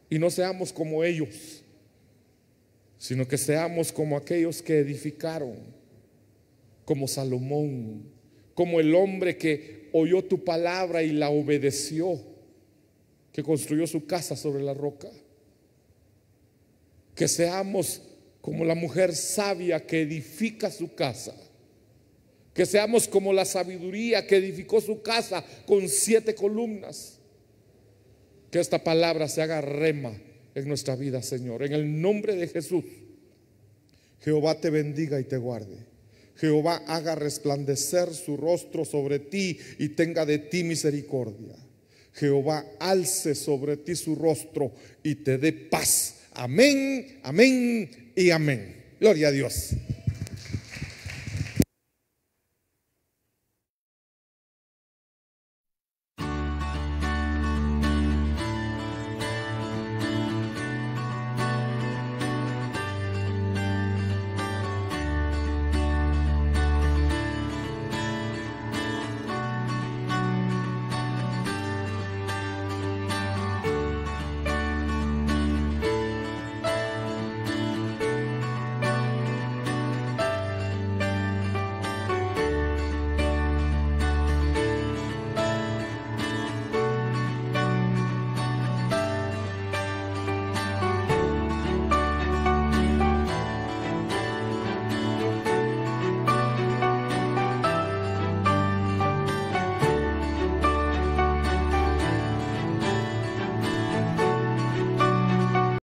y no seamos como ellos, sino que seamos como aquellos que edificaron, como Salomón, como el hombre que oyó tu palabra y la obedeció, que construyó su casa sobre la roca. Que seamos como la mujer sabia que edifica su casa. Que seamos como la sabiduría que edificó su casa con 7 columnas. Que esta palabra se haga rema en nuestra vida, Señor. En el nombre de Jesús. Jehová te bendiga y te guarde. Jehová haga resplandecer su rostro sobre ti y tenga de ti misericordia. Jehová alce sobre ti su rostro y te dé paz. Amén, amén y amén. Gloria a Dios.